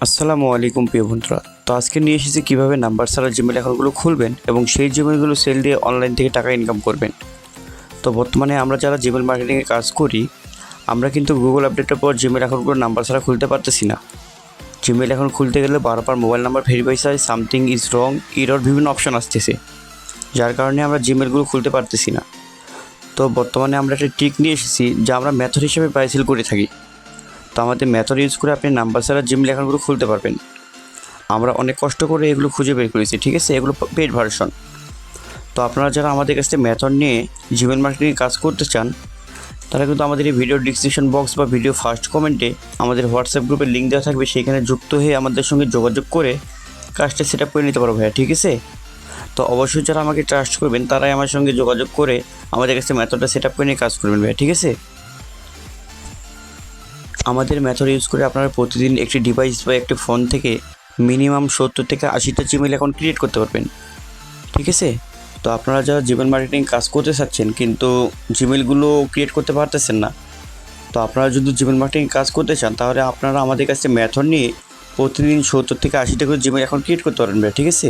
আসসালামু আলাইকুম প্রিয় বন্ধুরা। তো আজকে নিয়ে এসেছি কীভাবে নাম্বার ছাড়া জিমেল অ্যাকাউন্টগুলো খুলবেন এবং সেই জিমেলগুলো সেল দিয়ে অনলাইন থেকে টাকা ইনকাম করবেন। তো বর্তমানে আমরা যারা জিমেল মার্কেটিংয়ে কাজ করি, আমরা কিন্তু গুগল আপডেটের পর জিমেল অ্যাকাউন্টগুলো নাম্বার ছাড়া খুলতে পারতেছি না। জিমেল অ্যাকাউন্ট খুলতে গেলে বারবার মোবাইল নাম্বার ভেরিফাই চাই, সামথিং ইজ রং, এরর বিভিন্ন অপশন আসতেছে, যার কারণে আমরা জিমেলগুলো খুলতে পারতেছি না। তো বর্তমানে আমরা একটা ট্রিক নিয়ে এসেছি যা আমরা মেথড হিসেবে প্রায় সেল করে থাকি। তো আমাদের মেথড ইউজ করে আপনি নাম্বার ছাড়া জিমেল অ্যাকাউন্টগুলো খুলতে পারবেন। আমরা অনেক কষ্ট করে এগুলো খুঁজে বের করেছি, ঠিক আছে? এগুলো পেইড ভার্সন। তো আপনারা যারা আমাদের কাছে মেথড নিয়ে জিমেল মার্কেটিংয়ে কাজ করতে চান, তারা কিন্তু আমাদের এই ভিডিও ডিসক্রিপশন বক্স বা ভিডিও ফার্স্ট কমেন্টে আমাদের হোয়াটসঅ্যাপ গ্রুপের লিঙ্ক দেওয়া থাকবে, সেখানে যুক্ত হয়ে আমাদের সঙ্গে যোগাযোগ করে কাজটা সেট আপ করে নিতে পারবো ভাইয়া, ঠিক আছে? তো অবশ্যই যারা আমাকে ট্রাস্ট করবেন তারাই আমার সঙ্গে যোগাযোগ করে আমাদের কাছে মেথডটা সেট আপ করে নিয়ে কাজ করবেন ভাইয়া, ঠিক আছে? আমাদের মেথড ইউজ করে আপনারা প্রতিদিন একটি ডিভাইস বা একটি ফোন থেকে মিনিমাম 70 থেকে 80টা জিমেল অ্যাকাউন্ট ক্রিয়েট করতে পারবেন, ঠিক আছে? তো আপনারা যারা জিমেল মার্কেটিং কাজ করতে চাচ্ছেন কিন্তু জিমেলগুলো ক্রিয়েট করতে পারতেছেন না, তো আপনারা যদি জিমেল মার্কেটিং কাজ করতে চান তাহলে আপনারা আমাদের কাছে মেথড নিয়ে প্রতিদিন 70 থেকে 80টা করে জিমেল অ্যাকাউন্ট ক্রিয়েট করতে পারবেন ভাই, ঠিক আছে?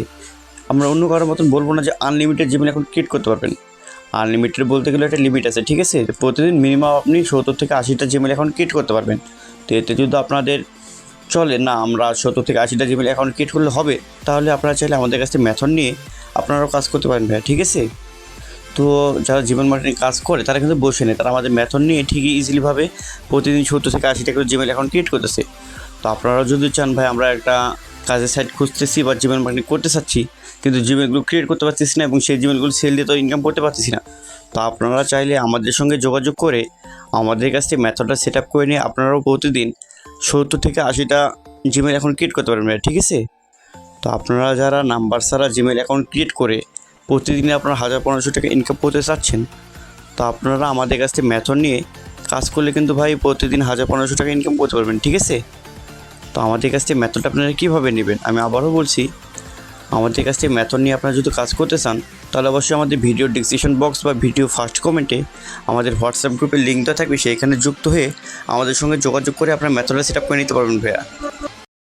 আমরা অন্য কারোর মতন বলবো না যে আনলিমিটেড জিমেল অ্যাকাউন্ট ক্রিয়েট করতে পারবেন। আনলিমিটেড বলতে গেলে একটা লিমিট আছে, ঠিক আছে? প্রতিদিন মিনিমাম আপনি 70 থেকে 80টা জিমেল অ্যাকাউন্ট ক্রিয়েট করতে পারবেন। তো এতে যদি আপনাদের চলে না আমরা 70 থেকে 80টা জিমেল অ্যাকাউন্ট ক্রিয়েট করলে হবে, তাহলে আপনারা চাইলে আমাদের কাছে মেথড নিয়ে আপনারাও কাজ করতে পারেন ভাইয়া, ঠিক আছে? তো যারা জিমেল মার্কেটিং কাজ করে তারা কিন্তু বসে নেই, তারা আমাদের মেথড নিয়ে ঠিকই ইজিলিভাবে প্রতিদিন 70 থেকে 80টা করে জিমেল অ্যাকাউন্ট ক্রিয়েট করতেছে। তো আপনারা যদি চান ভাই আমরা একটা কাজের সাইট খুঁজতেছি বা জিমেল মার্কেটিং করতে চাচ্ছি, কিন্তু জিমেলগুলো ক্রিয়েট করতে পারতেছি না এবং সেই জিমেলগুলো সেল দিয়ে তো ইনকাম করতে পারতেছি না, তো আপনারা চাইলে আমাদের সঙ্গে যোগাযোগ করে আমাদের কাছ থেকে মেথডটা সেট আপ করে নিয়ে আপনারাও প্রতিদিন 70 থেকে 80টা জিমেল অ্যাকাউন্ট ক্রিয়েট করতে পারবেন, ঠিক আছে? তো আপনারা যারা নাম্বার ছাড়া জিমেল অ্যাকাউন্ট ক্রিয়েট করে প্রতিদিনে আপনারা 1000-1500 টাকা ইনকাম করতে চাচ্ছেন, তো আপনারা আমাদের কাছ থেকে মেথড নিয়ে কাজ করলে কিন্তু ভাই প্রতিদিন 1000-1500 টাকা ইনকাম করতে পারবেন, ঠিক আছে? তো আমাদের কাছ থেকে মেথডটা আপনারা কীভাবে নেবেন আমি আবারও বলছি, আমাদের কাছ থেকে মেথড নিয়ে আপনারা যদি কাজ করতে চান তাহলে অবশ্যই আমাদের ভিডিও ডিসক্রিপশন বক্স বা ভিডিও ফার্স্ট কমেন্টে আমাদের হোয়াটসঅ্যাপ গ্রুপের লিঙ্কটা থাকবে, সেইখানে যুক্ত হয়ে আমাদের সঙ্গে যোগাযোগ করে আপনার মেথডটা সেট আপ করে নিতে পারবেন ভাইয়া।